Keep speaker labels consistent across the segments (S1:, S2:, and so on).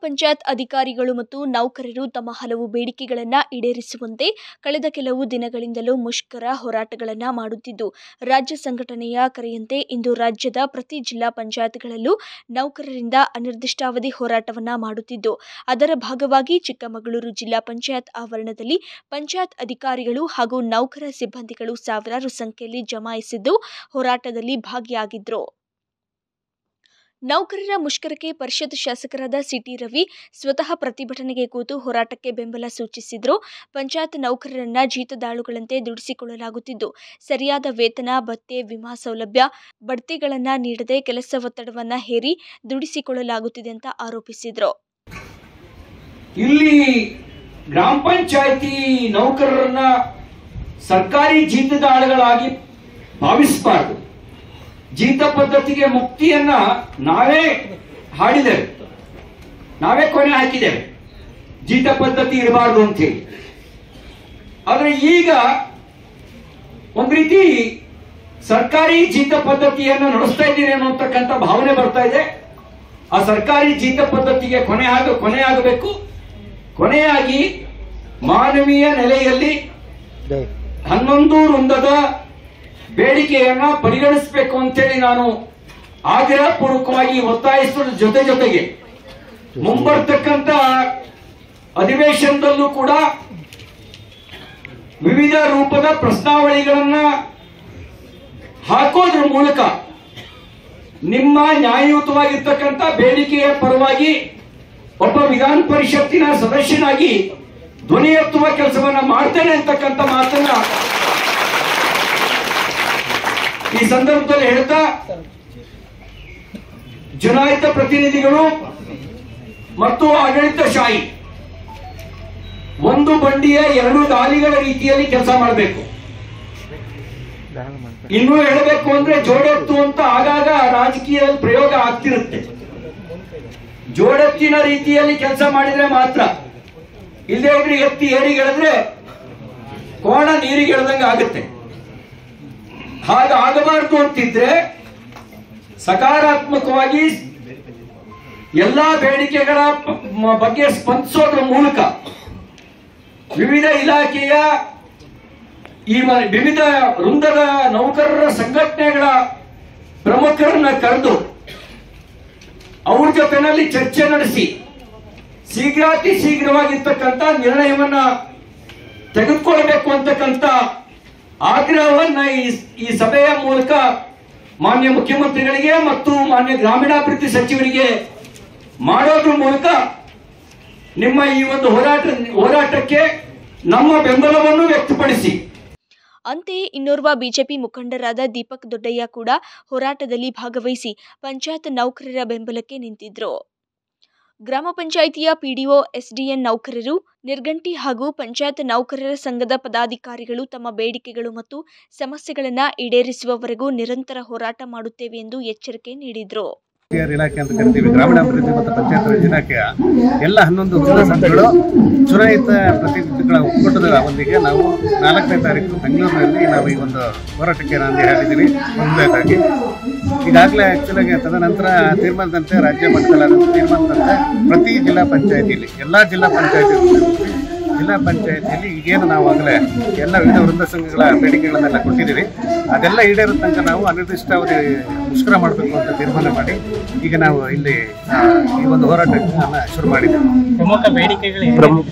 S1: ಪಂಚಾಯತ್ ಅಧಿಕಾರಿಗಳು ಮತ್ತು ನೌಕರರು ತಮ್ಮ ಹಲವು ಬೇಡಿಕೆಗಳನ್ನು ಈಡೇರಿಸುವಂತೆ ಕಳೆದ ಕೆಲವು ದಿನಗಳಿಂದಲೂ ಮುಷ್ಕರ ಹೋರಾಟಗಳನ್ನು ಮಾಡುತ್ತಿದ್ದು, ರಾಜ್ಯ ಸಂಘಟನೆಯ ಕರೆಯಂತೆ ಇಂದು ರಾಜ್ಯದ ಪ್ರತಿ ಜಿಲ್ಲಾ ಪಂಚಾಯತ್ಗಳಲ್ಲೂ ನೌಕರರಿಂದ ಅನಿರ್ದಿಷ್ಟಾವಧಿ ಹೋರಾಟವನ್ನು ಮಾಡುತ್ತಿದ್ದು, ಅದರ ಭಾಗವಾಗಿ ಚಿಕ್ಕಮಗಳೂರು ಜಿಲ್ಲಾ ಪಂಚಾಯತ್ ಆವರಣದಲ್ಲಿ ಪಂಚಾಯತ್ ಅಧಿಕಾರಿಗಳು ಹಾಗೂ ನೌಕರ ಸಿಬ್ಬಂದಿಗಳು ಸಾವಿರಾರು ಸಂಖ್ಯೆಯಲ್ಲಿ ಜಮಾಯಿಸಿದ್ದು ಹೋರಾಟದಲ್ಲಿ ಭಾಗಿಯಾಗಿದ್ದರು. ನೌಕರರ ಮುಷ್ಕರಕ್ಕೆ ಪರಿಷತ್ ಶಾಸಕರಾದ ಸಿಟಿ ರವಿ ಸ್ವತಃ ಪ್ರತಿಭಟನೆಗೆ ಕೂತು ಹೋರಾಟಕ್ಕೆ ಬೆಂಬಲ ಸೂಚಿಸಿದರು. ಪಂಚಾಯತ್ ನೌಕರರನ್ನ ಜೀತದಾಳುಗಳಂತೆ ದುಡಿಸಿಕೊಳ್ಳಲಾಗುತ್ತಿದ್ದು, ಸರಿಯಾದ ವೇತನ, ಭತ್ಯೆ, ವಿಮಾ ಸೌಲಭ್ಯ, ಬಡ್ತಿಗಳನ್ನು ನೀಡದೆ ಕೆಲಸ ಒತ್ತಡವನ್ನು ಹೇರಿ ದುಡಿಸಿಕೊಳ್ಳಲಾಗುತ್ತಿದೆ ಅಂತ ಆರೋಪಿಸಿದರು.
S2: ಇಲ್ಲಿ ಗ್ರಾಮ ಪಂಚಾಯತಿ ನೌಕರರನ್ನ ಸರ್ಕಾರಿ ಜೀತದಾಳುಗಳಾಗಿ ಭಾವಿಸಬಾರದು. ಜೀತ ಪದ್ಧತಿಗೆ ಮುಕ್ತಿಯನ್ನ ನಾವೇ ಹಾಡಿದ್ದೇವೆ, ನಾವೇ ಕೊನೆ ಹಾಕಿದ್ದೇವೆ. ಜೀತ ಪದ್ಧತಿ ಇರಬಾರ್ದು ಅಂತ ಹೇಳಿ. ಆದ್ರೆ ಈಗ ಒಂದ್ ರೀತಿ ಸರ್ಕಾರಿ ಜೀತ ಪದ್ಧತಿಯನ್ನು ನಡೆಸ್ತಾ ಇದ್ದೀರಿ ಅನ್ನೋತಕ್ಕಂಥ ಭಾವನೆ ಬರ್ತಾ ಇದೆ. ಆ ಸರ್ಕಾರಿ ಜೀತ ಪದ್ಧತಿಗೆ ಕೊನೆಯಾಗಬೇಕು. ಕೊನೆಯಾಗಿ ಮಾನವೀಯ ನೆಲೆಯಲ್ಲಿ 11 ವೃಂದದ ಬೇಡಿಕೆಯನ್ನ ಪರಿಗಣಿಸಬೇಕು ಅಂತೇಳಿ ನಾನು ಆಗ್ರಹ ಪೂರ್ವಕವಾಗಿ ಒತ್ತಾಯಿಸುವ ಜೊತೆಗೆ ಮುಂಬರ್ತಕ್ಕಂಥ ಅಧಿವೇಶನದಲ್ಲೂ ಕೂಡ ವಿವಿಧ ರೂಪದ ಪ್ರಸ್ತಾವನೆಗಳನ್ನ ಹಾಕೋದ್ರ ಮೂಲಕ ನಿಮ್ಮ ನ್ಯಾಯಯುತವಾಗಿರ್ತಕ್ಕಂಥ ಬೇಡಿಕೆಯ ಪರವಾಗಿ ಒಬ್ಬ ವಿಧಾನ ಪರಿಷತ್ತಿನ ಸದಸ್ಯನಾಗಿ ಧ್ವನಿ ಎತ್ತುವ ಕೆಲಸವನ್ನ ಮಾಡ್ತೇನೆ ಅಂತಕ್ಕಂಥ ಮಾತನ್ನ ಈ ಸಂದರ್ಭದಲ್ಲಿ ಹೇಳ್ತಾ, ಚುನಾಯಿತ ಪ್ರತಿನಿಧಿಗಳು ಮತ್ತು ಆಡಳಿತಶಾಹಿ ಒಂದು ಬಂಡಿಯ 2 ದಾಲಿಗಳ ರೀತಿಯಲ್ಲಿ ಕೆಲಸ ಮಾಡಬೇಕು. ಇನ್ನೂ ಹೇಳಬೇಕು ಅಂದ್ರೆ ಜೋಡೆತ್ತು ಅಂತ ಆಗಾಗ ರಾಜಕೀಯದಲ್ಲಿ ಪ್ರಯೋಗ ಆಗ್ತಿರುತ್ತೆ. ಜೋಡೆತ್ತಿನ ರೀತಿಯಲ್ಲಿ ಕೆಲಸ ಮಾಡಿದ್ರೆ ಮಾತ್ರ, ಇಲ್ಲದೆ ಇದ್ರೆ ಎತ್ತಿ ಏರಿಗೆ ಎಳೆದ್ರೆ ಕೋಣ ನೀರಿಗೆ ಎಳೆದಂಗೆ ಆಗುತ್ತೆ. ಹಾಗಾಗಬಾರದು ಅಂತಿದ್ರೆ ಸಕಾರಾತ್ಮಕವಾಗಿ ಎಲ್ಲಾ ಬೇಡಿಕೆಗಳ ಬಗ್ಗೆ ಸ್ಪಂದಿಸೋದ್ರ ಮೂಲಕ ವಿವಿಧ ಇಲಾಖೆಯ ಈ ವಿವಿಧ ವೃಂದದ ನೌಕರರ ಸಂಘಟನೆಗಳ ಪ್ರಮುಖರನ್ನ ಕರೆದು ಅವ್ರ ಜೊತೆನಲ್ಲಿ ಚರ್ಚೆ ನಡೆಸಿ ಅತಿ ಶೀಘ್ರವಾಗಿರ್ತಕ್ಕಂಥ ನಿರ್ಣಯವನ್ನ ತೆಗೆದುಕೊಳ್ಬೇಕು ಅಂತಕ್ಕಂಥ ಆಗ್ರಹವನ್ನ ಈ ಸಭೆಯ ಮೂಲಕ ಮಾನ್ಯ ಮುಖ್ಯಮಂತ್ರಿಗಳಿಗೆ ಮತ್ತು ಮಾನ್ಯ ಗ್ರಾಮೀಣಾಭಿವೃದ್ಧಿ ಸಚಿವರಿಗೆ ಮಾಡೋದ್ರ ಮೂಲಕ ನಿಮ್ಮ ಈ ಒಂದು ಹೋರಾಟಕ್ಕೆ ನಮ್ಮ ಬೆಂಬಲವನ್ನು ವ್ಯಕ್ತಪಡಿಸಿ.
S1: ಅಂತೆಯೇ ಇನ್ನೋರ್ವ ಬಿಜೆಪಿ ಮುಖಂಡರಾದ ದೀಪಕ್ ದೊಡ್ಡಯ್ಯ ಕೂಡ ಹೋರಾಟದಲ್ಲಿ ಭಾಗವಹಿಸಿ ಪಂಚಾಯತ್ ನೌಕರರ ಬೆಂಬಲಕ್ಕೆ ನಿಂತಿದ್ರು. ಗ್ರಾಮ ಪಂಚಾಯಿತಿಯ ಪಿಡಿಒ, ಎಸ್ಡಿಎನ್ ನೌಕರರು, ನಿರ್ಗಂಟಿ ಹಾಗೂ ಪಂಚಾಯತ್ ನೌಕರರ ಸಂಘದ ಪದಾಧಿಕಾರಿಗಳು ತಮ್ಮ ಬೇಡಿಕೆಗಳು ಮತ್ತು ಸಮಸ್ಯೆಗಳನ್ನು ಈಡೇರಿಸುವವರೆಗೂ ನಿರಂತರ ಹೋರಾಟ ಮಾಡುತ್ತೇವೆ ಎಂದು ಎಚ್ಚರಿಕೆ ನೀಡಿದರು.
S3: ಇಲಾಖೆ ಅಂತ ಕರಿತೀವಿ. ಗ್ರಾಮೀಣಾಭಿವೃದ್ಧಿ ಮತ್ತು ಪಂಚಾಯತ್ ರಾಜ್ ಇಲಾಖೆಯ ಎಲ್ಲ 11 ಜಿಲ್ಲಾ ಸಂಘಗಳು ಚುನಾಯಿತ ಪ್ರತಿನಿಧಿಗಳ ಒಕ್ಕೂಟದ ಒಂದಿಗೆ ನಾವು 4ನೇ ತಾರೀಕು ಬೆಂಗಳೂರಿನಲ್ಲಿ ನಾವು ಈ ಒಂದು ಹೋರಾಟಕ್ಕೆ ನಾಂದಿ ಹಾಡಿದ್ದೀವಿ. ಮೊದಲನೇದಾಗಿ ಈಗಾಗಲೇ ಆಕ್ಚುಲಾಗಿ ತದನಂತರ ತೀರ್ಮಾನದಂತೆ ರಾಜ್ಯ ಮಟ್ಟದ ತೀರ್ಮಾನದಂತೆ ಪ್ರತಿ ಜಿಲ್ಲಾ ಪಂಚಾಯತಿಯಲ್ಲಿ ಎಲ್ಲ ಜಿಲ್ಲಾ ಪಂಚಾಯತಿಯಲ್ಲಿ ಈಗೇನು ನಾವು ಆಗಲೇ ಎಲ್ಲ ವಿವಿಧ ವೃಂದ ಸಂಘಗಳ ಬೇಡಿಕೆಗಳನ್ನೆಲ್ಲ ಕೊಟ್ಟಿದ್ದೀವಿ. ಅದೆಲ್ಲ ಈಡೇರೋ ತನಕ ನಾವು ಅನಿರ್ದಿಷ್ಟಾವಧಿ ಮುಷ್ಕರ ಮಾಡಬೇಕು ಅಂತ ತೀರ್ಮಾನ ಮಾಡಿ ಈಗ ನಾವು ಇಲ್ಲಿ ಈ ಒಂದು ಹೋರಾಟವನ್ನು ಶುರು ಮಾಡಿದ್ದೇವೆ.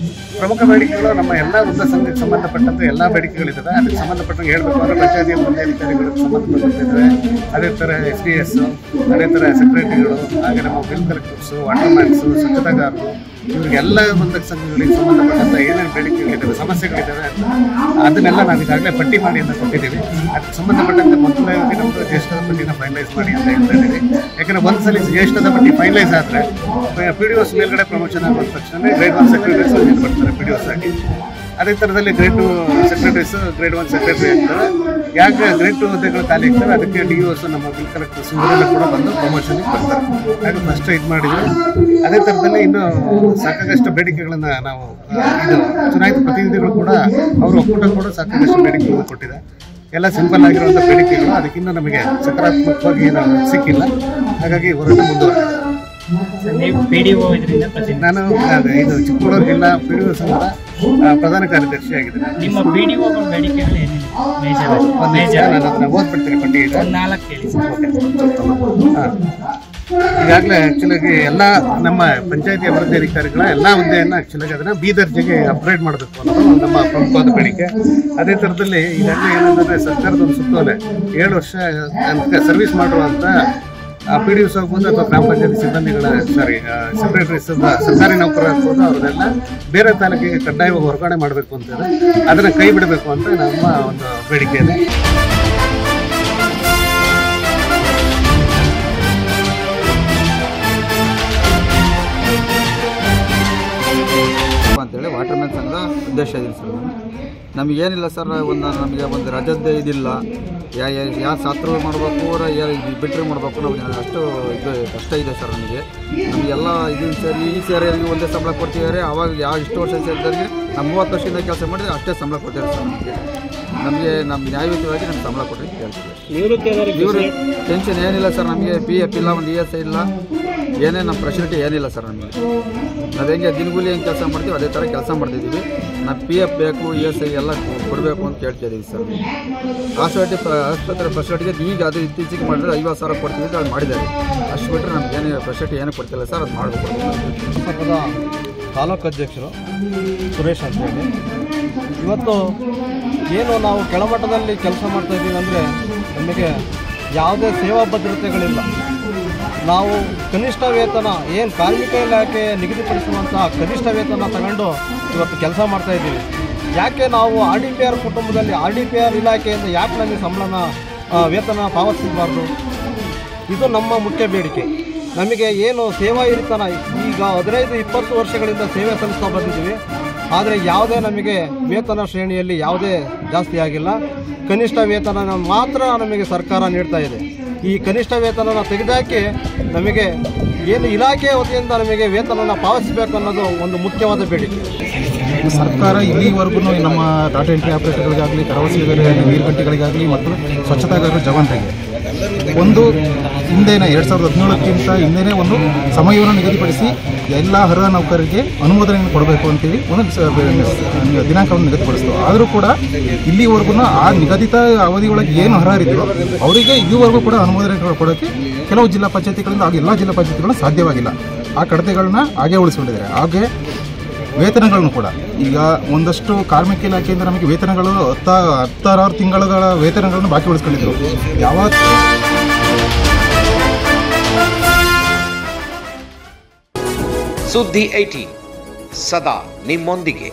S3: ಪ್ರಮುಖ ಬೇಡಿಕೆಗಳು ನಮ್ಮ ಎಲ್ಲ ವೃಂದ ಸಂಘಕ್ಕೆ ಸಂಬಂಧಪಟ್ಟಂತೆ ಎಲ್ಲ ಬೇಡಿಕೆಗಳಿದ್ದಾವೆ. ಅದಕ್ಕೆ ಸಂಬಂಧಪಟ್ಟಂಗೆ ಹೇಳಬೇಕು ಅಂದರೆ ಪಂಚಾಯತಿ ಅಧಿಕಾರಿಗಳಿಗೆ ಸಂಬಂಧಪಟ್ಟಿದ್ದಾವೆ. ಅದೇ ಥರ SDS, ಅದೇ ಥರ ಸೆಕ್ರೆಟರಿಗಳು, ಹಾಗೆ ನಮ್ಮ ಬಿಲ್ ಕಲೆಕ್ಟರ್ಸು, ವಾಟರ್ಮ್ಯಾನ್ಸು, ಸ್ವಚ್ಛತಾಗಾರರು, ಇವರಿಗೆಲ್ಲ ವೃಂದ ಸಂಘಗಳಿಗೆ ಸಂಬಂಧಪಟ್ಟಂಥ ಏನೇನು ಬೇಡಿಕೆಗಳಿದ್ದಾವೆ, ಸಮಸ್ಯೆಗಳಿದ್ದಾವೆ ಅದನ್ನೆಲ್ಲ ನಾವು ಈಗಾಗಲೇ ಪಟ್ಟಿ ಮಾಡಿ ಅಂತ ಕೊಟ್ಟಿದ್ದೀವಿ. ಅದಕ್ಕೆ ಸಂಬಂಧಪಟ್ಟಂತೆ ಮೊದಲಾಗಿ ನಮ್ಮದು ಜ್ಯೇಷ್ಠದ ಪಟ್ಟಿನ ಫೈನಲೈಸ್ ಮಾಡಿ ಅಂತ ಹೇಳ್ತಾ ಇದ್ದೀವಿ. ಯಾಕಂದರೆ ಒಂದ್ಸಲ ಜ್ಯೇಷ್ಠದ ಪಟ್ಟಿ ಫೈನಲೈಸ್ ಆದರೆ PDOs ಮೇಲ್ಗಡೆ ಪ್ರಮೋಷನ್ ಆಗುವ ತಕ್ಷಣ ಗ್ರೇಡ್ 1 ಸೆಕ್ರೆಟರೀಸ್ ಬರ್ತಾರೆ PDOs ಆಗಿ. ಅದೇ ಥರದಲ್ಲಿ ಗ್ರೇಡ್ 2 ಸೆಕ್ರೆಟರೀಸ್, ಗ್ರೇಡ್ 1 ಸೆಕ್ರೆಟರಿ ಆಗ್ತಾರೆ. ಯಾಕೆ ಗ್ರೇಡ್ 2 ಹುದ್ದೆಗಳು ಖಾಲಿ ಆಗ್ತವೆ ಅದಕ್ಕೆ DOs ನಮ್ಮ ಬಿಲ್ ಕಲೆಕ್ಟರ್ಸ್ ಇವರೆಲ್ಲ ಕೂಡ ಬಂದು ಪ್ರಮೋಷನ್ಗೆ ಬರ್ತಾರೆ. ಹಾಗೆ ಫಸ್ಟ್ ಇದು ಮಾಡಿದ್ರು. ಅದೇ ಥರದಲ್ಲಿ ಇನ್ನು ಸಾಕಷ್ಟು ಬೇಡಿಕೆಗಳನ್ನು ನಾವು ಇದು ಚುನಾಯಿತ ಪ್ರತಿನಿಧಿಗಳು ಕೂಡ ಅವರ ಒಕ್ಕೂಟ ಕೂಡ ಸಾಕಷ್ಟು ಬೇಡಿಕೆಗಳನ್ನು ಕೊಟ್ಟಿದೆ. ಎಲ್ಲ ಸಿಂಪಲ್ ಆಗಿರುವಂಥ ಬೇಡಿಕೆಗಳು, ಅದಕ್ಕಿಂತ ನಮಗೆ ಸಕಾರಾತ್ಮಕವಾಗಿ ಏನು ಸಿಕ್ಕಿಲ್ಲ. ಹಾಗಾಗಿ ಹೋರಾಟ ಮುಂದುವರೆದಿದೆ.
S4: ನೀವು PDO ಇದರಿಂದ ಪ್ರತಿನಿಧಿ.
S3: ನಾನು ಇದು ಚಿಕ್ಕಮಗಳೂರು ಜಿಲ್ಲಾ PDO ಸಂಘದ ಪ್ರಧಾನ ಕಾರ್ಯದರ್ಶಿ ಆಗಿದ್ದೇನೆ.
S4: ನಿಮ್ಮ PDOಗಳ ಬೇಡಿಕೆಗಳು ಏನಿದೆ?
S3: ನಾನು ಅದನ್ನ ಓದ್ಬಿಡ್ತೀನಿ ಪಟ್ಟಿಗೆ.
S4: 4 ಹೇಳಿ ಸರ್.
S3: ಈಗಾಗಲೇ ಆ್ಯಕ್ಚುಲಾಗಿ ಎಲ್ಲ ನಮ್ಮ ಪಂಚಾಯತಿ ಅಭಿವೃದ್ಧಿ ಅಧಿಕಾರಿಗಳ ಎಲ್ಲ ಹುದ್ದೆಯನ್ನು ಆ್ಯಕ್ಚುಲಾಗಿ ಅದನ್ನು ಬಿ ದರ್ಜೆಗೆ ಅಪ್ಗ್ರೇಡ್ ಮಾಡಬೇಕು ಅನ್ನೋದು ನಮ್ಮ ಪ್ರಮುಖವಾದ ಬೇಡಿಕೆ. ಅದೇ ಥರದಲ್ಲಿ ಈಗಾಗಲೇ ಏನಂದರೆ ಸರ್ಕಾರದ ಒಂದು ಸುತ್ತೋಲೆ 7 ವರ್ಷ ಸರ್ವಿಸ್ ಮಾಡಿರುವಂಥ PDOs ಆಗ್ಬೋದು ಅಥವಾ ಗ್ರಾಮ ಪಂಚಾಯತಿ ಸಿಬ್ಬಂದಿಗಳ ಸೆಕ್ರೆಟರೀಸ್ ಸರ್ಕಾರಿ ನೌಕರರಾಗ್ಬೋದು ಅವ್ರನ್ನೆಲ್ಲ ಬೇರೆ ತಾಲೂಕಿಗೆ ಕಡ್ಡಾಯವಾಗಿ ವರ್ಗಾವಣೆ ಮಾಡಬೇಕು ಅಂತೇಳಿ ಅದನ್ನು ಕೈ ಬಿಡಬೇಕು ಅಂತ ನಮ್ಮ ಒಂದು ಬೇಡಿಕೆ ಇದೆ.
S5: ಅಂತೇಳಿ ವಾಟರ್ಮ್ಯಾನ್ ಸಂಘದ ಉದ್ದೇಶ ಇದೆ ಸರ್. ನಮಗೇನಿಲ್ಲ ಸರ್, ನಮಗೆ ಒಂದು ರಜದ ಇದಿಲ್ಲ, ಯಾರು ಸಾತ್ರು ಮಾಡಬೇಕು ಬಿಟ್ಟರೆ ಮಾಡಬೇಕು, ನಮಗೆ ಅಷ್ಟು ಕಷ್ಟ ಇದೆ ಸರ್. ನಮಗೆಲ್ಲ ಇದನ್ನು ಸೇರಿ ಈ ಸೇರಿಯಲ್ಲಿ ಒಂದೇ ಸಂಬಳ ಕೊಡ್ತಿದ್ದಾರೆ. ಆವಾಗ ಇಷ್ಟು ವರ್ಷ ಸೇರಿದವರಿಗೆ ನಾವು 30 ವರ್ಷದಿಂದ ಕೆಲಸ ಮಾಡಿದ್ರೆ ಅಷ್ಟೇ ಸಂಬಳ ಕೊಡ್ತಾರೆ ಸರ್. ನಮ್ಮ ನ್ಯಾಯಯುತವಾಗಿ ನಮ್ಗೆ ಸಂಬಳ ಕೊಟ್ಟರೆ ಕೇಳ್ತೀವಿ. ಇವರು ಟೆನ್ಷನ್ ಏನಿಲ್ಲ ಸರ್, ನಮಗೆ PF ಇಲ್ಲ, ಒಂದು ESI ಇಲ್ಲ, ಏನೇ ನಮ್ಮ ಫೆಸಿಲಿಟಿ ಏನಿಲ್ಲ ಸರ್. ನಾವು ಹೆಂಗೆ ದಿನಗೂಲಿ ಹೆಂಗೆ ಕೆಲಸ ಮಾಡ್ತೀವಿ ಅದೇ ಥರ ಕೆಲಸ ಮಾಡ್ತಿದ್ದೀವಿ. ನಾವು PF ಬೇಕು, ESI ಎಲ್ಲ ಕೊಡಬೇಕು ಅಂತ ಕೇಳ್ತಿದ್ದೀವಿ ಸರ್. ಆಸ್ಪತ್ರೆ ಫೆಸಿಲಿಟಿಗೆ ಈಗ ಅದು ಇತ್ತೀಚೆಗೆ ಮಾಡಿದ್ರೆ 50,000 ಕೊಡ್ತೀವಿ ಅಂತ ಅದು ಮಾಡಿದ್ದಾರೆ. ಅಷ್ಟು ಬಿಟ್ಟರೆ ನಮ್ಗೆ ಏನು ಫೆಸಿಲಿಟಿ ಏನೂ ಕೊಡ್ತಿಲ್ಲ ಸರ್, ಅದು ಮಾಡಬೇಕು.
S6: ತಾಲೂಕು ಅಧ್ಯಕ್ಷರು ಸುರೇಶ್ ಅಂತೇಳಿ. ಇವತ್ತು ಏನು ನಾವು ಕೆಳಮಟ್ಟದಲ್ಲಿ ಕೆಲಸ ಮಾಡ್ತಾಯಿದ್ದೀವಿ ಅಂದರೆ ನಮಗೆ ಯಾವುದೇ ಸೇವಾ ಭದ್ರತೆಗಳಿಲ್ಲ. ನಾವು ಕನಿಷ್ಠ ವೇತನ ಏನು ಕಾರ್ಮಿಕ ಇಲಾಖೆ ನಿಗದಿಪಡಿಸುವಂತಹ ಕನಿಷ್ಠ ವೇತನ ತಗೊಂಡು ಇವತ್ತು ಕೆಲಸ ಮಾಡ್ತಾಯಿದ್ದೀವಿ. ಯಾಕೆ ನಾವು RDPR ಕುಟುಂಬದಲ್ಲಿ RDPR ಇಲಾಖೆಯಿಂದ ಯಾಕೆ ನಮಗೆ ವೇತನ ಪಾವತಿಸಬಾರ್ದು? ಇದು ನಮ್ಮ ಮುಖ್ಯ ಬೇಡಿಕೆ. ನಮಗೆ ಏನು ಸೇವಾ ಹಿರಿತನ ಈಗ 15-20 ವರ್ಷಗಳಿಂದ ಸೇವೆ ಸಲ್ಲಿಸ್ತಾ ಬಂದಿದ್ದೀವಿ. ಆದರೆ ಯಾವುದೇ ನಮಗೆ ವೇತನ ಶ್ರೇಣಿಯಲ್ಲಿ ಯಾವುದೇ ಜಾಸ್ತಿ ಆಗಿಲ್ಲ. ಕನಿಷ್ಠ ವೇತನ ಮಾತ್ರ ನಮಗೆ ಸರ್ಕಾರ ನೀಡ್ತಾ ಇದೆ. ಈ ಕನಿಷ್ಠ ವೇತನ ತೆಗೆದುಹಾಕಿ ನಮಗೆ ಏನು ಇಲಾಖೆ ವತಿಯಿಂದ ನಮಗೆ ವೇತನ ಪಾವತಿಸಬೇಕು ಅನ್ನೋದು ಒಂದು ಮುಖ್ಯವಾದ ಬೇಡಿಕೆ.
S7: ಸರ್ಕಾರ ಇಲ್ಲಿವರೆಗೂ ನಮ್ಮ ಡಾಟಾ ಎಂಟ್ರಿ ಆಪರೇಟರ್ಗಳಿಗಾಗಲಿ, ಕರವಸೆಗಾರರಿಗೆ, ನೀರುಗಂಟೆಗಳಿಗಾಗಲಿ ಮತ್ತು ಸ್ವಚ್ಛತಾಗಾರರ ಜವಾನರಿಗೆ ಒಂದು ಹಿಂದೆನೇ 2017ಕ್ಕಿಂತ ಹಿಂದೆನೇ ಒಂದು ಸಮಯವನ್ನು ನಿಗದಿಪಡಿಸಿ ಎಲ್ಲ ಅರ್ಹ ನೌಕರರಿಗೆ ಅನುಮೋದನೆಯನ್ನು ಕೊಡಬೇಕು ಅಂತೇಳಿ ಒಂದು ದಿನಾಂಕವನ್ನು ನಿಗದಿಪಡಿಸ್ತು. ಆದರೂ ಕೂಡ ಇಲ್ಲಿವರೆಗೂ ಆ ನಿಗದಿತ ಅವಧಿಯೊಳಗೆ ಏನು ಅರ್ಹರಿದ್ರು ಅವರಿಗೆ ಇದುವರೆಗೂ ಕೂಡ ಅನುಮೋದನೆಗಳು ಕೊಡೋಕ್ಕೆ ಕೆಲವು ಜಿಲ್ಲಾ ಪಂಚಾಯತಿಗಳಿಂದ ಹಾಗೂ ಎಲ್ಲ ಜಿಲ್ಲಾ ಪಂಚಾಯತಿಗಳನ್ನ ಸಾಧ್ಯವಾಗಿಲ್ಲ. ಆ ಕಡತೆಗಳನ್ನ ಹಾಗೆ ಉಳಿಸ್ಕೊಂಡಿದ್ದಾರೆ. ಹಾಗೆ ವೇತನಗಳನ್ನು ಕೂಡ ಈಗ ಒಂದಷ್ಟು ಕಾರ್ಮಿಕ ಇಲಾಖೆಯಿಂದ ನಮಗೆ ವೇತನಗಳು 16 ತಿಂಗಳ ವೇತನಗಳನ್ನು ಬಾಕಿ ಉಳಿಸ್ಕೊಂಡಿದ್ರು.
S8: ಸುದ್ದಿ 18 ಸದಾ ನಿಮ್ಮೊಂದಿಗೆ.